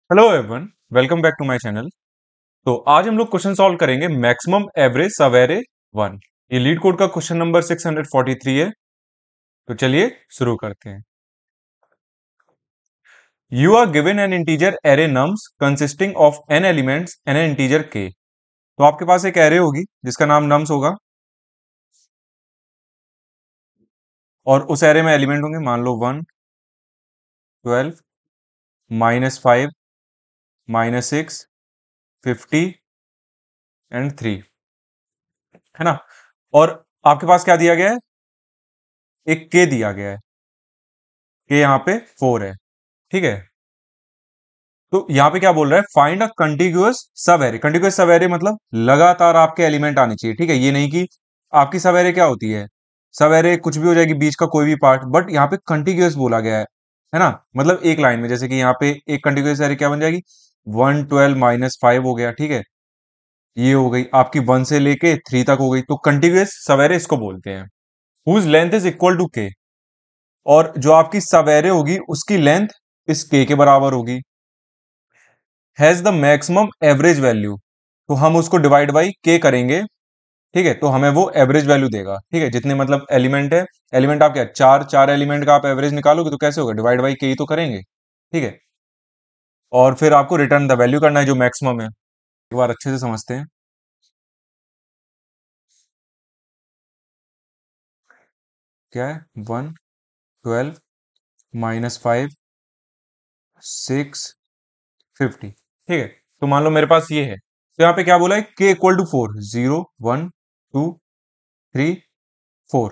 Hello everyone, welcome back to my channel. तो आज हम लोग क्वेश्चन सॉल्व करेंगे मैक्सिमम एवरेज सवेरे वन। ये लीड कोड का क्वेश्चन नंबर 643 है। तो चलिए शुरू करते हैं। You are given an integer array nums consisting of n elements n n integer k. तो आपके पास एक एरे होगी जिसका नाम नम्स होगा और उस एरे में एलिमेंट होंगे, मान लो 1, 12, -5, -6, 50 एंड 3, है ना। और आपके पास क्या दिया गया है? एक के दिया गया है, के यहाँ पे 4 है, ठीक है। तो यहां पे क्या बोल रहा है? फाइंड अ कंटिग्यूअस सब एरे। कंटिग्यूअस सब एरे मतलब लगातार आपके एलिमेंट आने चाहिए, ठीक है। ये नहीं कि आपकी सब एरे क्या होती है, सब एरे कुछ भी हो जाएगी, बीच का कोई भी पार्ट, बट यहाँ पे कंटिग्यूअस बोला गया है ना। मतलब एक लाइन में, जैसे कि यहाँ पे एक कंटिग्यूअस एरे क्या बन जाएगी, 1, 12, -5 हो गया, ठीक है। ये हो गई आपकी 1 से लेके 3 तक हो गई, तो कंटिग्यूअस सब एरे इसको बोलते हैं। Whose length is equal to k, और जो आपकी सब एरे होगी उसकी लेंथ इस के बराबर होगी। Has the maximum average value, तो हम उसको डिवाइड बाई के करेंगे, ठीक है। तो हमें वो एवरेज वैल्यू देगा, ठीक है। जितने मतलब एलिमेंट है, एलिमेंट आप क्या, चार चार एलिमेंट का आप एवरेज निकालोगे तो कैसे होगा, डिवाइड बाई के ही तो करेंगे, ठीक है। और फिर आपको रिटर्न द वैल्यू करना है जो मैक्सिमम है। एक बार अच्छे से समझते हैं। क्या है, 1, 12, -5, 6, 50, ठीक है। तो मान लो मेरे पास ये है, तो यहाँ पे क्या बोला है, के इक्वल टू 4, 0, 1, 2, 3, 4,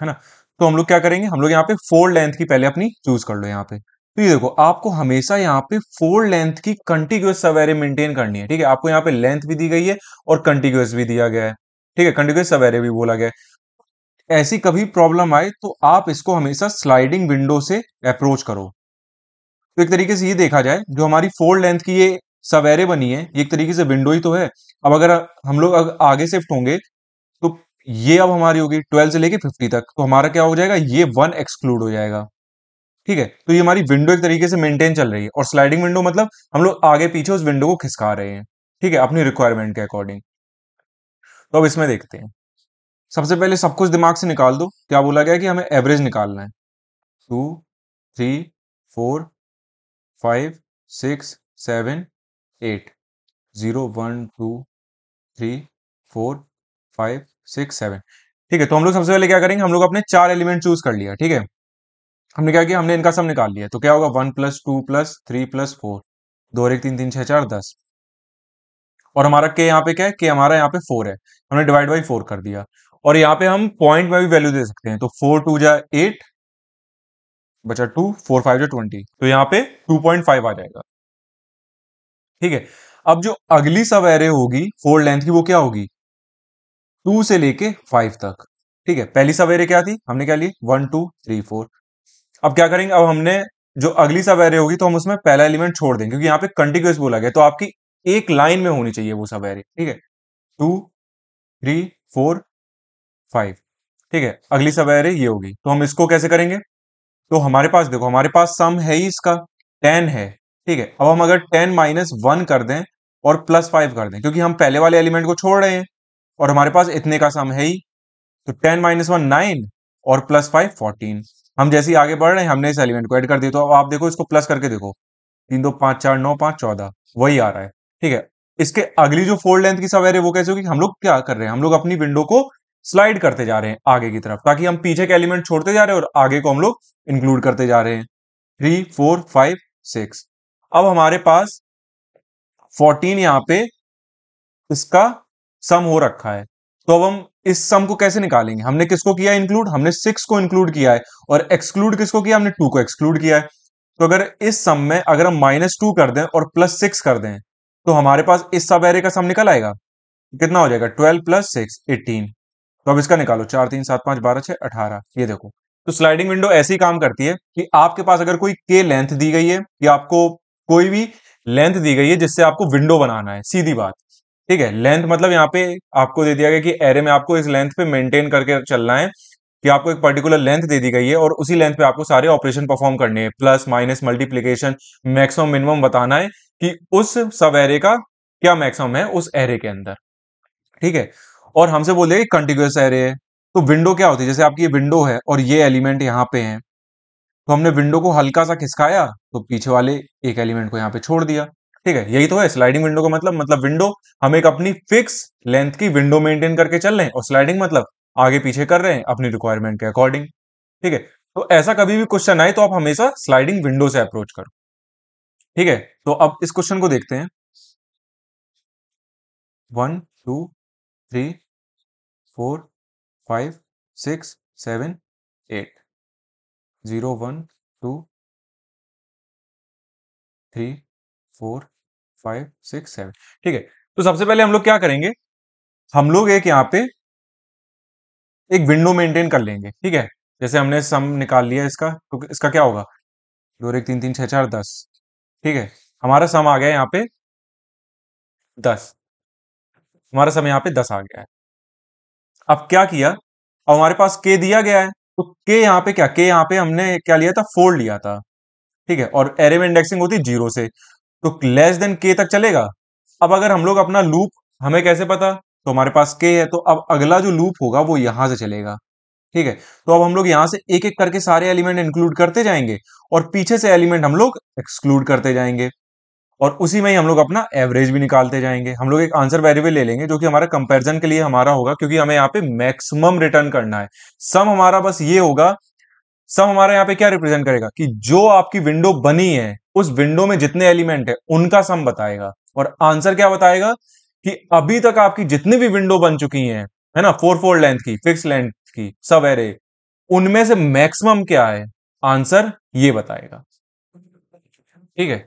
है ना। तो हम लोग क्या करेंगे, हम लोग यहाँ पे फोर लेंथ की पहले अपनी चूज कर लो यहाँ पे। तो ये देखो, आपको हमेशा यहाँ पे फोर लेंथ की कंटिग्यूअस सब एरे मेंटेन करनी है, ठीक है। आपको यहाँ पे लेंथ भी दी गई है और कंटिग्यूअस भी दिया गया है, ठीक है। कंटिग्यूअस सब एरे भी बोला गया है। ऐसी कभी प्रॉब्लम आए तो आप इसको हमेशा स्लाइडिंग विंडो से अप्रोच करो। तो एक तरीके से ये देखा जाए, जो हमारी फोर लेंथ की ये सब एरे बनी है, ये एक तरीके से विंडो ही तो है। अब अगर हम लोग आगे शिफ्ट होंगे तो ये अब हमारी होगी 12 से लेके 50 तक, तो हमारा क्या हो जाएगा, ये 1 एक्सक्लूड हो जाएगा, ठीक है। तो ये हमारी विंडो एक तरीके से मेंटेन चल रही है, और स्लाइडिंग विंडो मतलब हम लोग आगे पीछे उस विंडो को खिसका रहे हैं, ठीक है, अपनी रिक्वायरमेंट के अकॉर्डिंग। तो अब इसमें देखते हैं। सबसे पहले सब कुछ दिमाग से निकाल दो, क्या बोला गया कि हमें एवरेज निकालना है। 2, 3, 4, 5, 6, 7, 8, 0, 1, 2, 3, 4, 5, 6, 7, ठीक है। तो हम लोग सबसे पहले क्या करेंगे, हम लोग अपने चार एलिमेंट चूज कर लिया, ठीक है। हमने क्या किया, हमने इनका सम निकाल लिया, तो क्या होगा, 1 + 2 + 3 + 4, 2 और 1 3 3 6 4 10, और हमारा के यहाँ पे क्या है, के हमारा यहाँ पे 4 है, हमने डिवाइड बाई 4 कर दिया। और यहाँ पे हम पॉइंट में भी वैल्यू दे सकते हैं, तो 4 2 जा 8, बचा 2, 4 5 जा 20, तो यहाँ पे 2.5 आ जाएगा, ठीक है। अब जो अगली सब एरे होगी फोर लेंथ की, वो क्या होगी, 2 से लेके 5 तक, ठीक है। पहली सब एरे क्या थी, हमने क्या ली, 1 2 3 4। अब क्या करेंगे, अब हमने जो अगली सब एरे होगी तो हम उसमें पहला एलिमेंट छोड़ देंगे, क्योंकि यहाँ पे कंटिन्यूअस बोला गया, तो आपकी एक लाइन में होनी चाहिए वो सब एरे, ठीक है। 2, 3, 4, 5, ठीक है। अगली सब एरे ये होगी, तो हम इसको कैसे करेंगे, तो हमारे पास देखो, हमारे पास सम है ही इसका 10 है, ठीक है। अब हम अगर 10 -1 कर दें और +5 कर दें, क्योंकि हम पहले वाले एलिमेंट को छोड़ रहे हैं और हमारे पास इतने का सम है ही, तो 10 -1 9 और +5 14। हम जैसे ही आगे बढ़ रहे हैं, हमने इस एलिमेंट को ऐड कर दिया, तो अब आप देखो, इसको प्लस करके देखो, 3 2 5 4 9 5 14, वही आ रहा है, ठीक है। इसके अगली जो फोर लेंथ की सब एरे वो कैसे होगी, हम लोग क्या कर रहे हैं, हम लोग अपनी विंडो को स्लाइड करते जा रहे हैं आगे की तरफ, ताकि हम पीछे के एलिमेंट छोड़ते जा रहे हैं और आगे को हम लोग इंक्लूड करते जा रहे हैं। 3 4 5 6, अब हमारे पास 14 यहाँ पे इसका सम हो रखा है, तो अब हम इस सम को कैसे निकालेंगे, हमने किसको किया इंक्लूड, हमने 6 को इंक्लूड किया है, और एक्सक्लूड किसको किया, हमने 2 को एक्सक्लूड किया है। तो अगर इस सम में अगर हम -2 कर दें और +6 कर दें, तो हमारे पास इस सब एरे का सम निकल आएगा, कितना हो जाएगा, 12 + 6 18। तो अब इसका निकालो, 4 3 7 5 12 6 18, ये देखो। तो स्लाइडिंग विंडो ऐसे ही काम करती है कि आपके पास अगर कोई के लेंथ दी गई है, या आपको कोई भी लेंथ दी गई है जिससे आपको विंडो बनाना है, सीधी बात, ठीक है। लेंथ मतलब यहाँ पे आपको दे दिया गया कि एरे में आपको इस लेंथ पे मेंटेन करके चलना है, कि आपको एक पर्टिकुलर लेंथ दे दी गई है और उसी लेंथ पे आपको सारे ऑपरेशन परफॉर्म करने हैं, plus minus multiplication, maximum minimum बताना है कि उस सब एरे का क्या मैक्सिमम है उस एरे के अंदर। ठीक है, और हमसे बोल दिया कि कंटिन्यूअस एरे है। तो विंडो क्या होती है, जैसे आपकी ये विंडो है और ये एलिमेंट यहाँ पे है, तो हमने विंडो को हल्का सा खिसकाया तो पीछे वाले एक एलिमेंट को यहाँ पे छोड़ दिया। ठीक है, यही तो है स्लाइडिंग विंडो का मतलब विंडो, हम एक अपनी फिक्स लेंथ की विंडो मेंटेन करके चल रहे हैं, और स्लाइडिंग मतलब आगे पीछे कर रहे हैं अपनी रिक्वायरमेंट के अकॉर्डिंग। ठीक है, तो ऐसा कभी भी क्वेश्चन आए तो आप हमेशा स्लाइडिंग विंडो से अप्रोच करो। ठीक है, तो अब इस क्वेश्चन को देखते हैं। 1 2 3 4 5 6 7 8 0 1 2 3 4 5 6 7। ठीक है, तो सबसे पहले हम लोग क्या करेंगे, हम लोग एक यहाँ पे एक विंडो मेंटेन कर लेंगे। ठीक है, जैसे हमने सम निकाल लिया इसका, तो इसका क्या होगा, 2 1 3 3 6 4 10। ठीक है, हमारा सम आ गया यहाँ पे 10, हमारा सम यहाँ पे 10 आ गया है। अब क्या किया, अब हमारे पास के दिया गया है, तो के यहाँ पे क्या, के यहाँ पे हमने क्या लिया था, 4 लिया था। ठीक है, और एरे में इंडेक्सिंग होती है 0 से, तो लेस देन के तक चलेगा। अब अगर हम लोग अपना लूप, हमें कैसे पता, तो हमारे पास के है, तो अब अगला जो लूप होगा वो यहां से चलेगा। ठीक है, तो अब हम लोग यहां से एक एक करके सारे एलिमेंट इंक्लूड करते जाएंगे और पीछे से एलिमेंट हम लोग एक्सक्लूड करते जाएंगे, और उसी में ही हम लोग अपना एवरेज भी निकालते जाएंगे। हम लोग एक आंसर वेरिएबल ले लेंगे जो कि हमारा कंपैरिजन के लिए हमारा होगा, क्योंकि हमें यहाँ पे मैक्सिमम रिटर्न करना है। सम हमारा बस ये होगा, सम हमारा यहाँ पे क्या रिप्रेजेंट करेगा कि जो आपकी विंडो बनी है उस विंडो में जितने एलिमेंट है उनका सम बताएगा, और आंसर क्या बताएगा कि अभी तक आपकी जितनी भी विंडो बन चुकी हैं, है ना, 4 4 लेंथ की, फिक्स लेंथ की सब एरे, उनमें से मैक्सिमम क्या है, आंसर ये बताएगा। ठीक है,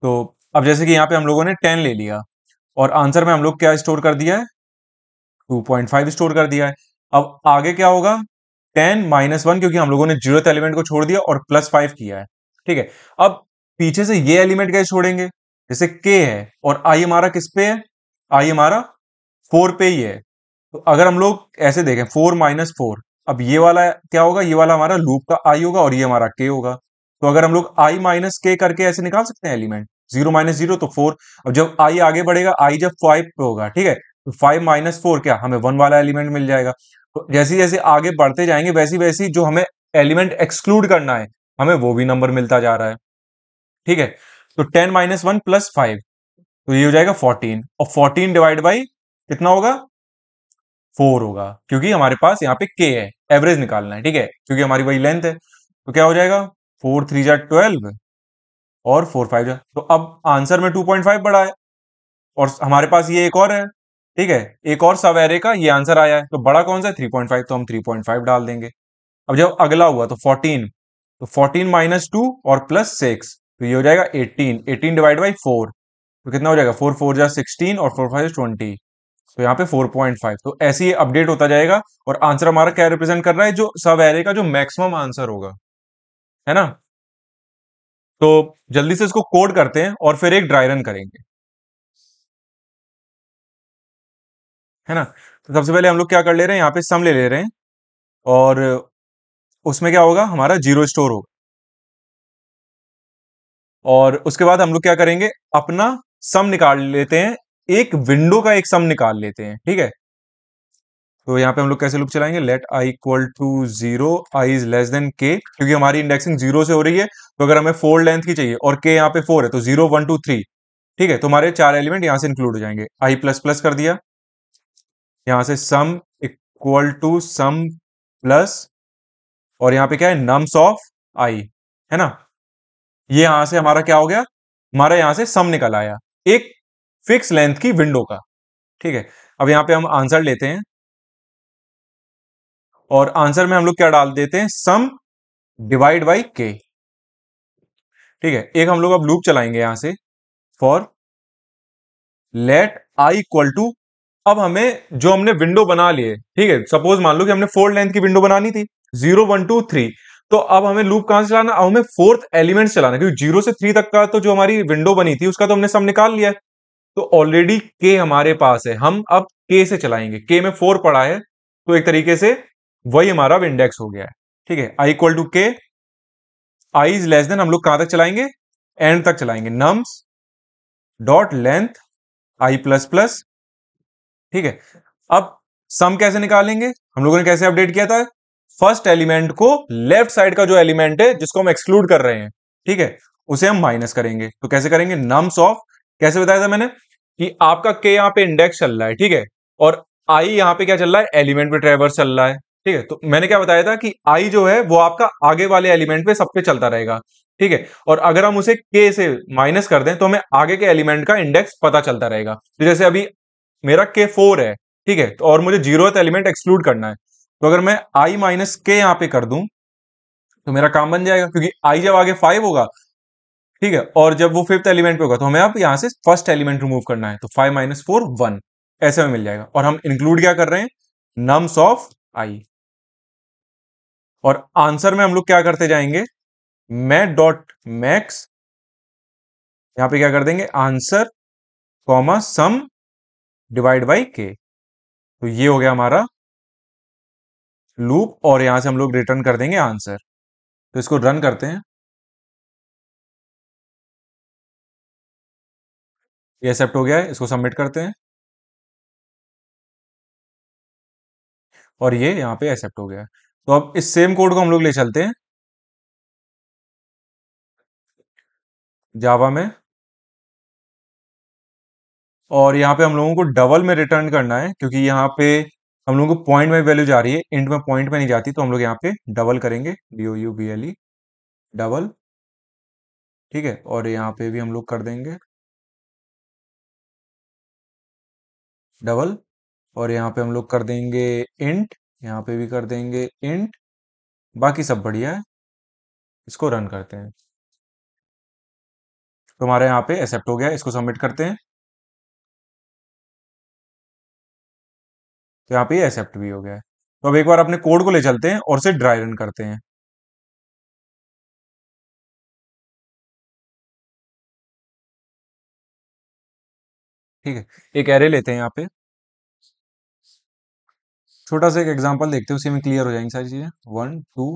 तो अब जैसे कि यहां पे हम लोगों ने 10 ले लिया और आंसर में हम लोग क्या स्टोर कर दिया है, 2.5 स्टोर कर दिया है। अब आगे क्या होगा, 10 - 1, क्योंकि हम लोगों ने 0th एलिमेंट को छोड़ दिया और +5 किया है। ठीक है, अब पीछे से ये एलिमेंट कैसे छोड़ेंगे, जैसे k है और i हमारा किस पे है, i हमारा 4 पे ही है। तो अगर हम लोग ऐसे देखें 4 - 4, अब ये वाला क्या होगा, ये वाला हमारा लूप का i होगा और ये हमारा k होगा। तो अगर हम लोग i - k करके ऐसे निकाल सकते हैं एलिमेंट, 0 - 0 तो 4। अब जब i आगे बढ़ेगा, i जब 5 पे होगा, ठीक है, तो 5 - 4 क्या, हमें 1 वाला एलिमेंट मिल जाएगा। तो जैसे जैसे आगे बढ़ते जाएंगे वैसी वैसी जो हमें एलिमेंट एक्सक्लूड करना है, हमें वो भी नंबर मिलता जा रहा है। ठीक है, तो 10 - 1 + 5, तो ये हो जाएगा 14, और 14 डिवाइड बाई कितना होगा, 4 होगा, क्योंकि हमारे पास यहाँ पे के है, एवरेज निकालना है। ठीक है, क्योंकि हमारी वही लेंथ है, तो क्या हो जाएगा, 4 3 जा 12 और 4 5 जा, तो अब आंसर में 2.5 बढ़ा है, और हमारे पास ये एक और है। ठीक है, एक और सब एरे का ये आंसर आया है, तो बड़ा कौन सा है, 3.5, तो हम 3.5 डाल देंगे। अब जब अगला हुआ तो 14, तो 14 - 2 और +6, तो ये हो जाएगा 18, 18 डिवाइड बाई 4, तो कितना हो जाएगा, 4 4 जा 16 और 4 5 20, तो यहाँ पे 4.5। तो ऐसे ही अपडेट होता जाएगा, और आंसर हमारा क्या रिप्रेजेंट कर रहा है, जो सब एरे का जो मैक्सिमम आंसर होगा, है ना। तो जल्दी से इसको कोड करते हैं और फिर एक ड्राई रन करेंगे, है ना। तो सबसे पहले हम लोग क्या कर ले रहे हैं, यहाँ पे सम ले ले रहे हैं, और उसमें क्या होगा, हमारा 0 स्टोर होगा, और उसके बाद हम लोग क्या करेंगे, अपना सम निकाल लेते हैं, एक विंडो का एक सम निकाल लेते हैं। ठीक है, तो यहाँ पे हम लोग कैसे लूप चलाएंगे, let i equal to 0, i is less than k, क्योंकि हमारी इंडेक्सिंग 0 से हो रही है, तो अगर हमें 4 लेंथ की चाहिए और के यहाँ पे 4 है, तो 0 1 2 3। ठीक है, तो हमारे 4 एलिमेंट यहाँ से इंक्लूड हो जाएंगे, आई प्लस प्लस कर दिया, यहाँ से sum equal to sum plus, और यहाँ पे क्या है, नम्स ऑफ आई, है ना। ये यहां से हमारा क्या हो गया, हमारा यहां से सम निकल आया एक फिक्स लेंथ की विंडो का। ठीक है, अब यहां पे हम आंसर लेते हैं, और आंसर में हम लोग क्या डाल देते हैं, सम डिवाइड बाई के। ठीक है, एक हम लोग अब लूप चलाएंगे यहां से, for let i equal to, अब हमें जो हमने विंडो बना लिए, ठीक है, सपोज मान लो कि हमने 4 लेंथ की विंडो बनानी थी, 0 1 2 3, तो अब हमें लूप कहां से चलाना, अब हमें 4th एलिमेंट चलाना, क्योंकि 0 से 3 तक का तो जो हमारी विंडो बनी थी उसका तो हमने सम निकाल लिया है, तो ऑलरेडी के हमारे पास है, हम अब के से चलाएंगे, के में 4 पड़ा है, तो एक तरीके से वही हमारा अब इंडेक्स हो गया है। ठीक है, आई इक्वल टू के, आई इज लेस देन, हम लोग कहां तक चलाएंगे, एंड तक चलाएंगे, नम्स डॉट लेंथ आई प्लस प्लस। ठीक है, अब सम कैसे निकालेंगे, हम लोगों ने कैसे अपडेट किया था, फर्स्ट एलिमेंट को लेफ्ट साइड का जो एलिमेंट है जिसको हम एक्सक्लूड कर रहे हैं, ठीक है, उसे हम माइनस करेंगे। तो कैसे करेंगे, नम्स ऑफ, कैसे बताया था मैंने कि आपका के यहां पे इंडेक्स चल रहा है, ठीक है, और आई यहां पे क्या चल रहा है, एलिमेंट पे ट्रेवर्स चल रहा है। ठीक है, तो मैंने क्या बताया था कि आई जो है वो आपका आगे वाले एलिमेंट पे सब पे चलता रहेगा। ठीक है, और अगर हम उसे के से माइनस कर दें तो हमें आगे के एलिमेंट का इंडेक्स पता चलता रहेगा। तो जैसे अभी मेरा के 4 है, ठीक है, तो और मुझे जीरोथ एलिमेंट एक्सक्लूड करना है, तो अगर मैं आई माइनस के यहां पे कर दूं तो मेरा काम बन जाएगा, क्योंकि आई जब आगे 5 होगा, ठीक है, और जब वो फिफ्थ एलिमेंट पे होगा तो हमें अब यहां से फर्स्ट एलिमेंट रिमूव करना है, तो 5 माइनस 4 1, ऐसे में मिल जाएगा। और हम इंक्लूड क्या कर रहे हैं, नम्स ऑफ आई। और आंसर में हम लोग क्या करते जाएंगे, मैथ डॉट मैक्स, यहां पे क्या कर देंगे, answer comma sum divide by k. तो ये हो गया हमारा लूप, और यहां से हम लोग रिटर्न कर देंगे आंसर। तो इसको रन करते हैं, ये एक्सेप्ट हो गया है, इसको सबमिट करते हैं, और ये यहां पे एक्सेप्ट हो गया है। तो अब इस सेम कोड को हम लोग ले चलते हैं जावा में, और यहाँ पे हम लोगों को डबल में रिटर्न करना है, क्योंकि यहाँ पे हम लोगों को पॉइंट में वैल्यू जा रही है, इंट में पॉइंट में नहीं जाती, तो हम लोग यहाँ पे डबल करेंगे, DOUBLE, डबल। ठीक है, और यहाँ पे भी हम लोग कर देंगे डबल, और यहाँ पे हम लोग कर देंगे इंट, यहाँ पे भी कर देंगे इंट। बाकी सब बढ़िया है, इसको रन करते हैं, तो हमारे यहाँ पे एक्सेप्ट हो गया है, इसको सबमिट करते हैं, तो यहाँ पे एक्सेप्ट भी हो गया है। तो अब एक बार अपने कोड को ले चलते हैं और उसे ड्राई रन करते हैं। ठीक है, एक एरे लेते हैं यहाँ पे, छोटा सा एक एग्जांपल देखते हैं, उसी में क्लियर हो जाएंगी सारी चीजें। 1 2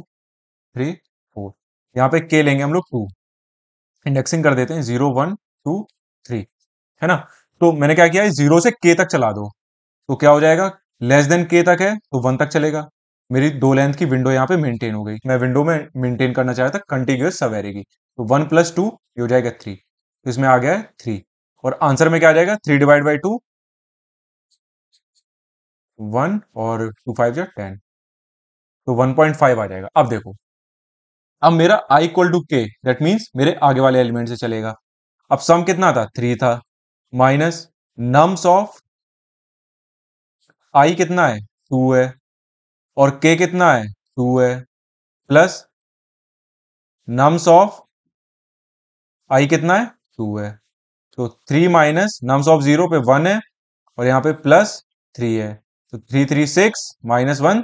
3 4, यहाँ पे के लेंगे हम लोग 2, इंडेक्सिंग कर देते हैं 0 1 2 3, है ना। तो मैंने क्या किया है, जीरो से के तक चला दो, तो क्या हो जाएगा, लेस देन के तक है तो 1 तक चलेगा। मेरी दो लेंथ की विंडो यहाँ पे मेंटेन हो गई, मैं विंडो में मेंटेन करना चाहता था कंटिन्यूअस सवेरी की, तो 1 प्लस 2 ये हो जाएगा 3, तो इसमें आ गया है 3, और आंसर में क्या आ जाएगा, 3 डिवाइड बाई 2 1, और 2 5 जा 10, तो 1.5 आ जाएगा। अब देखो, अब मेरा आई इक्वल टू के, दैट मीन्स मेरे आगे वाले एलिमेंट से चलेगा। अब सम कितना था, 3 था, माइनस नम्स ऑफ आई कितना है, 2 है, और के कितना है, 2 है, प्लस नम्स ऑफ आई कितना है, 2 है, तो 3 माइनस नम्स ऑफ 0 पे 1 है, और यहाँ पे प्लस 3 है, तो 3 3 6 माइनस 1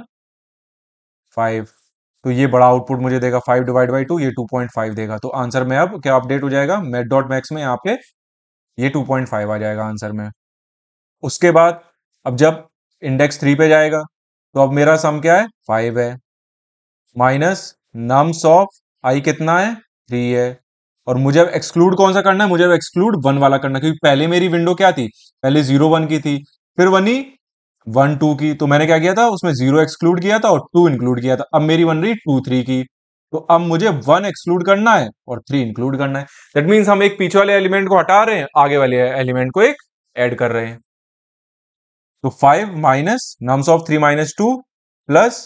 5, तो ये बड़ा आउटपुट मुझे देगा 5 डिवाइड बाई 2, ये 2.5 देगा। तो आंसर में अब क्या अपडेट हो जाएगा, मैथ डॉट मैक्स में यहाँ पे ये 2.5 आ जाएगा आंसर में। उसके बाद अब जब इंडेक्स 3 पे जाएगा, तो अब मेरा सम क्या है, 5 है, माइनस नम्स ऑफ आई कितना है, 3 है, और मुझे अब एक्सक्लूड कौन सा करना है, मुझे अब एक्सक्लूड 1 वाला करना है, क्योंकि पहले मेरी विंडो क्या थी, पहले 0 1 की थी, फिर 1 ही 1 2 की, तो मैंने क्या किया था, उसमें 0 एक्सक्लूड किया था और 2 इंक्लूड किया था। अब मेरी बन रही 2 3 की, तो अब मुझे 1 एक्सक्लूड करना है और 3 इंक्लूड करना है। दैट मीन्स हम एक पीछे वाले एलिमेंट को हटा रहे हैं, आगे वाले एलिमेंट को एक ऐड कर रहे हैं। तो 5 minus nums of 3 minus 2 plus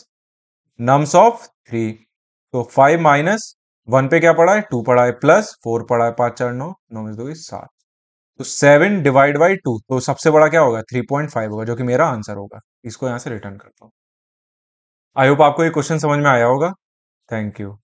nums of 3, तो 5 माइनस 1 पे क्या पड़ा है, 2 पड़ा है, प्लस 4 पड़ा है, 5 4 9 9 में 2 7, तो 7 डिवाइड बाई 2, तो सबसे बड़ा क्या होगा, 3.5 होगा, जो कि मेरा आंसर होगा। इसको यहां से रिटर्न करता हूं। आई होप आपको ये क्वेश्चन समझ में आया होगा। Thank you.